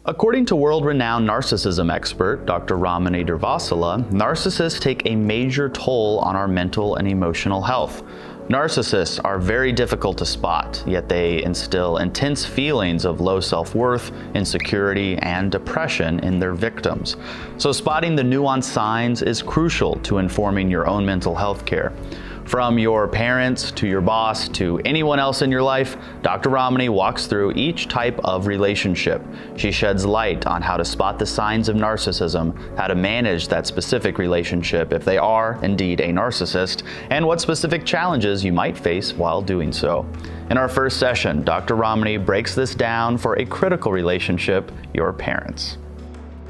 According to world-renowned narcissism expert Dr. Ramani Durvasula, narcissists take a major toll on our mental and emotional health. Narcissists are very difficult to spot, yet they instill intense feelings of low self-worth, insecurity, and depression in their victims. So spotting the nuanced signs is crucial to informing your own mental health care. From your parents to your boss to anyone else in your life, Dr. Ramani walks through each type of relationship. She sheds light on how to spot the signs of narcissism, how to manage that specific relationship if they are indeed a narcissist, and what specific challenges you might face while doing so. In our first session, Dr. Ramani breaks this down for a critical relationship, your parents.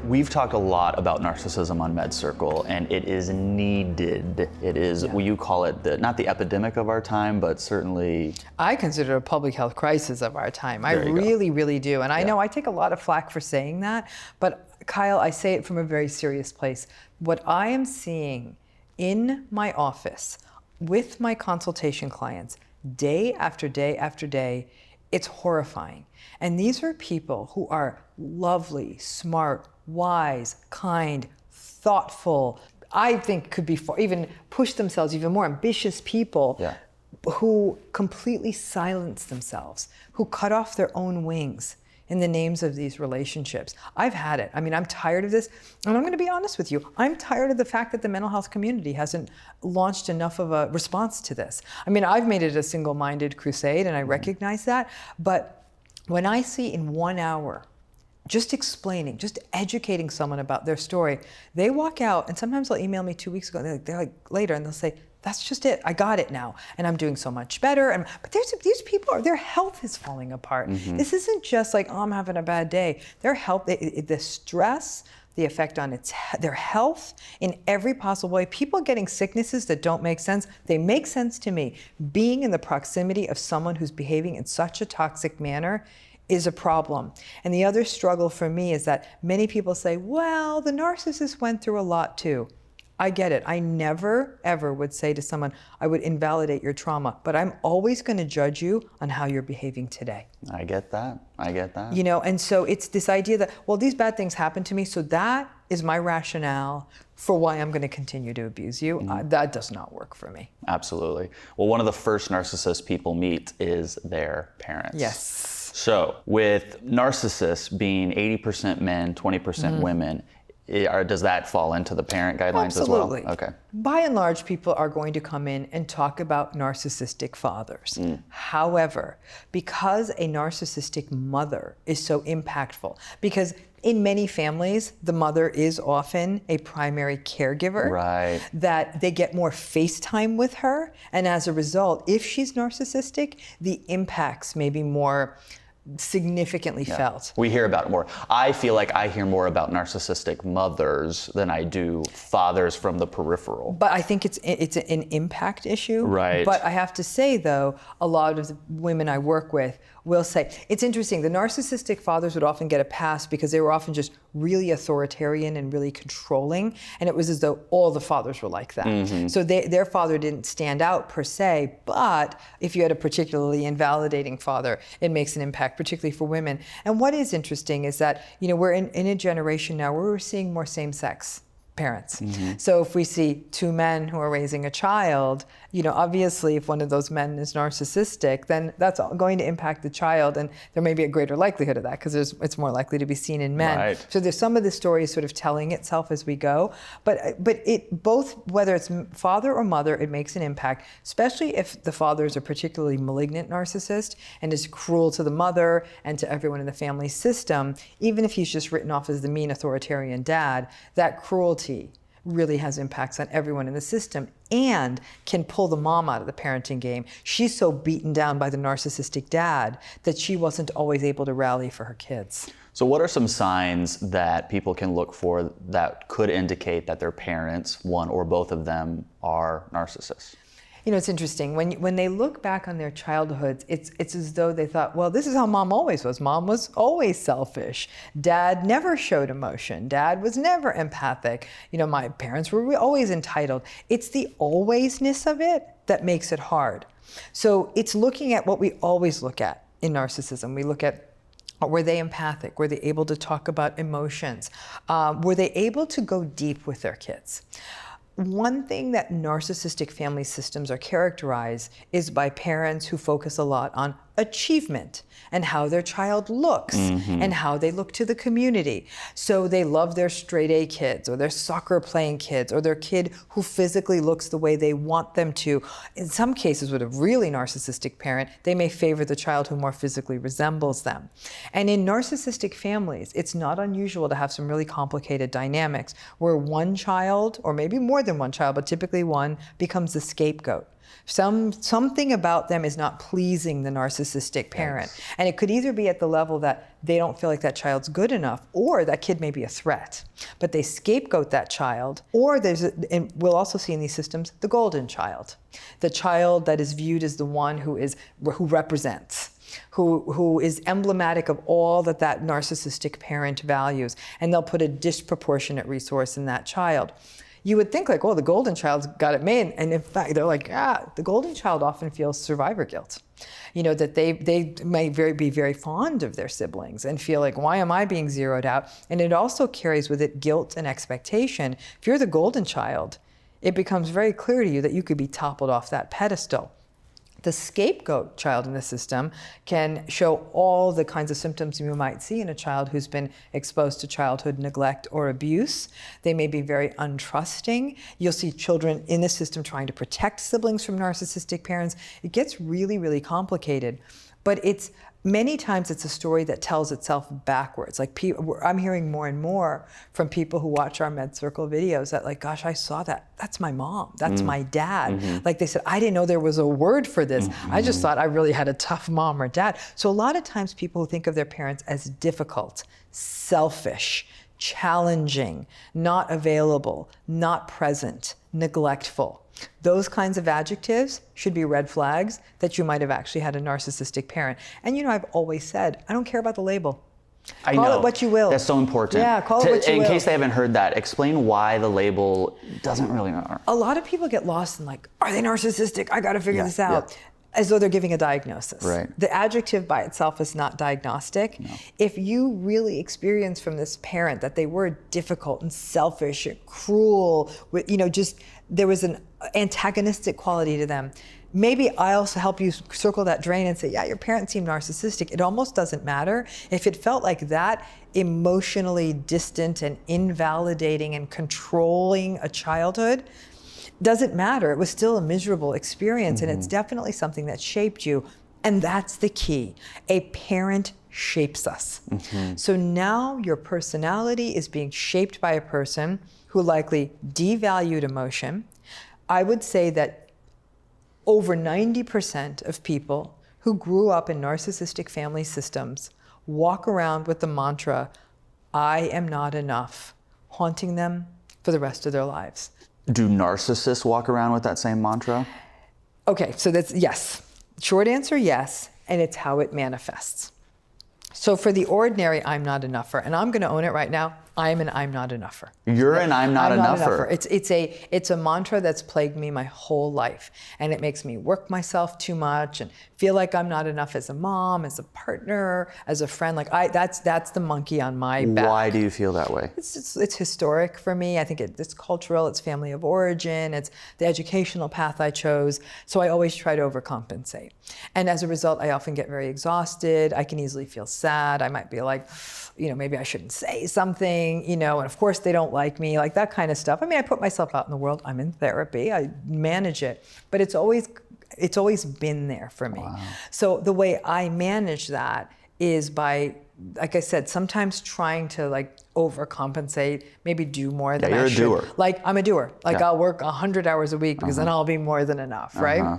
We've talked a lot about narcissism on MedCircle, and it is needed. It is, will you call it, not the epidemic of our time, but certainly... I consider it a public health crisis of our time. I really do. And I know I take a lot of flack for saying that, but Kyle, I say it from a very serious place. What I am seeing in my office with my consultation clients, day after day after day, it's horrifying. And these are people who are lovely, smart, wise, kind, thoughtful, I think could be even push themselves, even more ambitious people who completely silence themselves, who cut off their own wings in the names of these relationships. I've had it. I mean, I'm tired of this. And I'm going to be honest with you. I'm tired of the fact that the mental health community hasn't launched enough of a response to this. I mean, I've made it a single-minded crusade, and I recognize that. But when I see in 1 hour, just explaining, just educating someone about their story, they walk out, and sometimes they'll email me 2 weeks ago, and they're like later, and they'll say, that's just it, I got it now, and I'm doing so much better. But these people, their health is falling apart. This isn't just like, oh, I'm having a bad day. Their health, the stress, the effect on their health in every possible way. People getting sicknesses that don't make sense, they make sense to me. Being in the proximity of someone who's behaving in such a toxic manner is a problem. And the other struggle for me is that many people say, well, the narcissist went through a lot too. I get it. I never, ever would say to someone, I would invalidate your trauma, but I'm always going to judge you on how you're behaving today. I get that. I get that. You know, and so it's this idea that, well, these bad things happen to me, so that is my rationale for why I'm going to continue to abuse you. That does not work for me. Absolutely. Well, one of the first narcissists people meet is their parents. Yes. So with narcissists being 80% men, 20% women, does that fall into the parent guidelines as well? Absolutely. Okay. By and large, people are going to come in and talk about narcissistic fathers. However, because a narcissistic mother is so impactful, because in many families, the mother is often a primary caregiver, that they get more face time with her. And as a result, if she's narcissistic, the impacts may be more significantly felt. We hear about it more. I feel like I hear more about narcissistic mothers than I do fathers from the peripheral. But I think it's an impact issue. Right. But I have to say, though, a lot of the women I work with will say, it's interesting, the narcissistic fathers would often get a pass because they were often just really authoritarian and really controlling, and it was as though all the fathers were like that. So their father didn't stand out per se, but if you had a particularly invalidating father, it makes an impact, particularly for women. And what is interesting is that, you know, we're in a generation now where we're seeing more same-sex parents. So if we see two men who are raising a child, you know, obviously if one of those men is narcissistic, then that's going to impact the child, and there may be a greater likelihood of that because it's more likely to be seen in men. So there's some of the stories sort of telling itself as we go, but it both, whether it's father or mother, it makes an impact, especially if the father is a particularly malignant narcissist and is cruel to the mother and to everyone in the family system. Even if he's just written off as the mean authoritarian dad, that cruelty really has impacts on everyone in the system and can pull the mom out of the parenting game. She's so beaten down by the narcissistic dad that she wasn't always able to rally for her kids. So what are some signs that people can look for that could indicate that their parents, one or both of them, are narcissists? You know, it's interesting. When they look back on their childhoods, it's as though they thought, well, this is how mom always was. Mom was always selfish. Dad never showed emotion. Dad was never empathic. You know, my parents were always entitled. It's the alwaysness of it that makes it hard. So it's looking at what we always look at in narcissism. We look at Were they empathic? Were they able to talk about emotions? Were they able to go deep with their kids? One thing that narcissistic family systems are characterized is by parents who focus a lot on achievement and how their child looks and how they look to the community. So they love their straight A kids or their soccer playing kids or their kid who physically looks the way they want them to. In some cases with a really narcissistic parent, they may favor the child who more physically resembles them. And in narcissistic families, it's not unusual to have some really complicated dynamics where one child, or maybe more than one child, but typically one, becomes the scapegoat. Something about them is not pleasing the narcissistic parent. Yes. And it could either be at the level that they don't feel like that child's good enough, or that kid may be a threat. But they scapegoat that child, or and we'll also see in these systems, the golden child. The child that is viewed as the one who represents, who is emblematic of all that narcissistic parent values. And they'll put a disproportionate resource in that child. You would think like, oh, the golden child's got it made. And in fact, they're like, the golden child often feels survivor guilt. You know, that they may be very fond of their siblings and feel like, why am I being zeroed out? And it also carries with it guilt and expectation. If you're the golden child, it becomes very clear to you that you could be toppled off that pedestal. The scapegoat child in the system can show all the kinds of symptoms you might see in a child who's been exposed to childhood neglect or abuse. They may be very untrusting. You'll see children in the system trying to protect siblings from narcissistic parents. It gets really, really complicated. But many times it's a story that tells itself backwards. Like I'm hearing more and more from people who watch our MedCircle videos that like, gosh, I saw that. That's my mom. That's my dad. Like they said, I didn't know there was a word for this. I just thought I really had a tough mom or dad. So a lot of times people who think of their parents as difficult, selfish, challenging, not available, not present, neglectful. Those kinds of adjectives should be red flags that you might have actually had a narcissistic parent. And you know, I've always said, I don't care about the label. Call it what you will. That's so important. Yeah, call it what you will. In case they haven't heard that, explain why the label doesn't really matter. A lot of people get lost in like, are they narcissistic? I got to figure this out. As though they're giving a diagnosis. Right. The adjective by itself is not diagnostic. No. If you really experience from this parent that they were difficult and selfish and cruel, there was an antagonistic quality to them, maybe I also help you circle that drain and say, yeah, your parent seemed narcissistic. It almost doesn't matter. If it felt like that emotionally distant and invalidating and controlling a childhood, doesn't matter. It was still a miserable experience, and it's definitely something that shaped you. And that's the key. A parent shapes us. So now your personality is being shaped by a person who likely devalued emotion. I would say that over 90% of people who grew up in narcissistic family systems walk around with the mantra, I am not enough, haunting them for the rest of their lives. Do narcissists walk around with that same mantra? Okay, so that's yes. Short answer, yes, and it's how it manifests. So for the ordinary I'm not enougher, and I'm going to own it right now, I'm an I'm not enougher. You're an I'm not enougher. It's a mantra that's plagued me my whole life, and it makes me work myself too much and feel like I'm not enough as a mom, as a partner, as a friend. Like that's the monkey on my back. Why do you feel that way? It's historic for me. I think it's cultural. It's family of origin. It's the educational path I chose. So I always try to overcompensate, and as a result, I often get very exhausted. I can easily feel sad. I might be like, maybe I shouldn't say something, and of course they don't like me, like that kind of stuff. I mean, I put myself out in the world. I'm in therapy. I manage it, but it's always been there for me. Wow. So the way I manage that is by, like I said, sometimes trying to overcompensate, maybe do more than I should. You're a doer. Like I'm a doer. I'll work 100 hours a week because then I'll be more than enough, right?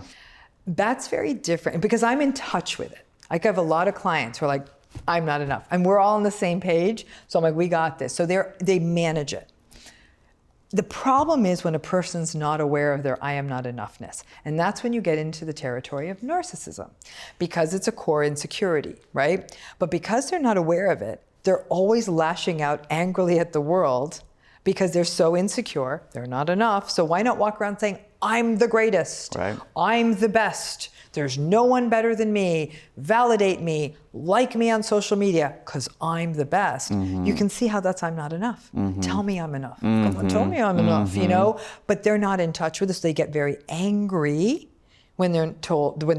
That's very different because I'm in touch with it. Like I have a lot of clients who are like, I'm not enough. And we're all on the same page. So I'm like, we got this. So they manage it. The problem is when a person's not aware of their I am not enoughness. And that's when you get into the territory of narcissism, because it's a core insecurity, right? But because they're not aware of it, they're always lashing out angrily at the world because they're so insecure, they're not enough. So why not walk around saying, I'm the greatest, right. I'm the best, there's no one better than me, validate me, like me on social media, because I'm the best. You can see how that's I'm not enough. Tell me I'm enough. Come on, tell me I'm enough, you know? But they're not in touch with us. They get very angry when they're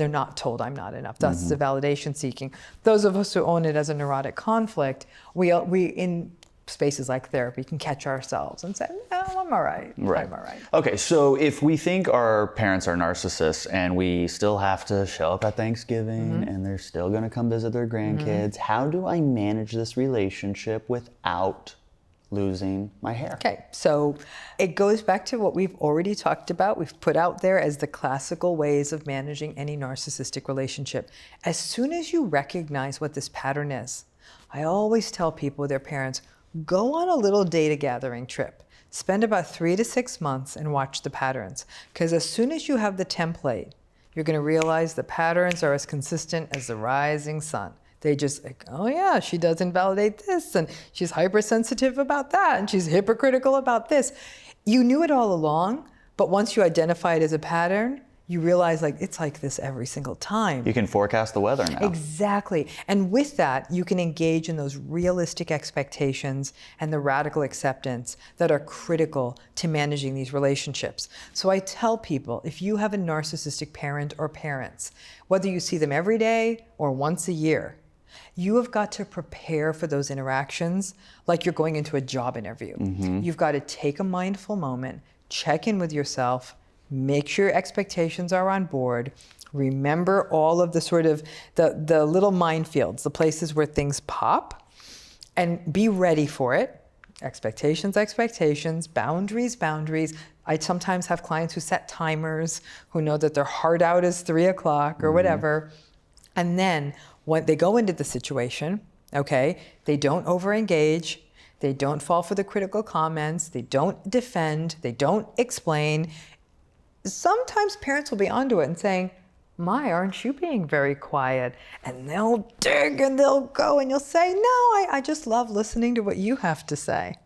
not told I'm not enough. That's the validation seeking. Those of us who own it as a neurotic conflict, we in spaces like therapy can catch ourselves and say, no, I'm all right. Right. I'm all right. Okay, so if we think our parents are narcissists and we still have to show up at Thanksgiving and they're still gonna come visit their grandkids, how do I manage this relationship without losing my hair? Okay, so it goes back to what we've already talked about. We've put out there as the classical ways of managing any narcissistic relationship. As soon as you recognize what this pattern is, I always tell people with their parents, go on a little data gathering trip. Spend about 3 to 6 months and watch the patterns. Because as soon as you have the template, you're going to realize the patterns are as consistent as the rising sun. They just like, oh yeah, she doesn't validate this, and she's hypersensitive about that, and she's hypocritical about this. You knew it all along, but once you identify it as a pattern, you realize like it's like this every single time. You can forecast the weather now. Exactly. And with that, you can engage in those realistic expectations and the radical acceptance that are critical to managing these relationships. So I tell people, if you have a narcissistic parent or parents, whether you see them every day or once a year, you have got to prepare for those interactions like you're going into a job interview. You've got to take a mindful moment, check in with yourself, make sure your expectations are on board. Remember all of the sort of the little minefields, the places where things pop, and be ready for it. Expectations, boundaries. I sometimes have clients who set timers, who know that their heart out is 3 o'clock or whatever. And then when they go into the situation, okay, they don't overengage, they don't fall for the critical comments, they don't defend, they don't explain. Sometimes parents will be onto it and saying, "My, aren't you being very quiet?" And they'll dig and they'll go and you'll say, "No, I just love listening to what you have to say.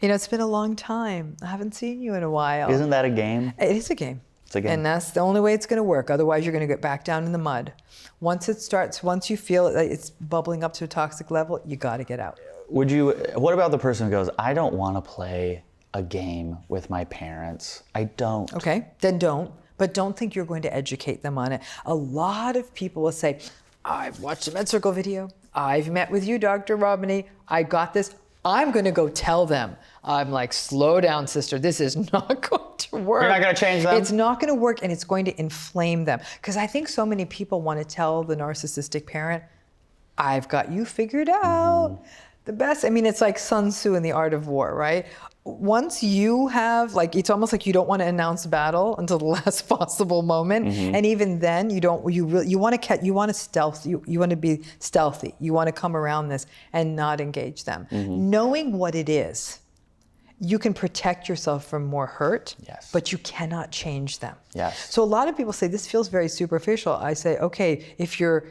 You know, it's been a long time. I haven't seen you in a while." Isn't that a game? It is a game. It's a game. And that's the only way it's going to work. Otherwise, you're going to get back down in the mud. Once you feel it's bubbling up to a toxic level, you got to get out. What about the person who goes, "I don't want to play a game with my parents. I don't." Okay, then don't. But don't think you're going to educate them on it. A lot of people will say, "I've watched a MedCircle video. I've met with you, Dr. Ramani. I got this. I'm going to go tell them." I'm like, slow down, sister. This is not going to work. You're not going to change them? It's not going to work, and it's going to inflame them. Because I think so many people want to tell the narcissistic parent, "I've got you figured out." The best, I mean, it's like Sun Tzu in The Art of War, right? Once you have, like, it's almost like you don't want to announce battle until the last possible moment, and even then, you want to be stealthy. You want to come around this and not engage them. Knowing what it is, you can protect yourself from more hurt, but you cannot change them. So a lot of people say, this feels very superficial. I say, okay, if you're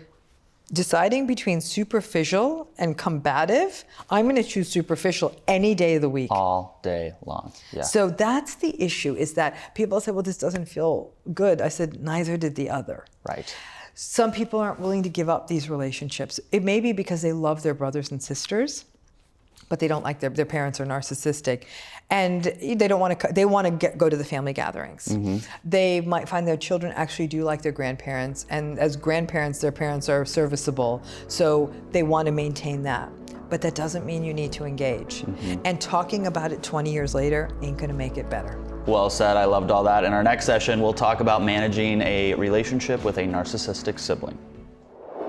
deciding between superficial and combative, I'm going to choose superficial any day of the week. All day long. Yeah. So that's the issue, is that people say, well, this doesn't feel good. I said, neither did the other. Right. Some people aren't willing to give up these relationships. It may be because they love their brothers and sisters, but they don't like their parents are narcissistic, and they don't want to. They want to go to the family gatherings. They might find their children actually do like their grandparents, and as grandparents, their parents are serviceable, so they want to maintain that. But that doesn't mean you need to engage. And talking about it 20 years later ain't going to make it better. Well said. I loved all that. In our next session, we'll talk about managing a relationship with a narcissistic sibling.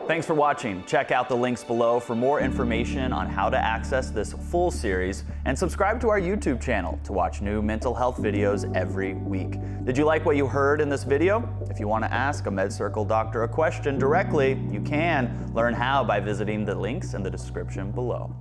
Thanks for watching. Check out the links below for more information on how to access this full series, and subscribe to our YouTube channel to watch new mental health videos every week. Did you like what you heard in this video? If you want to ask a MedCircle doctor a question directly, you can learn how by visiting the links in the description below.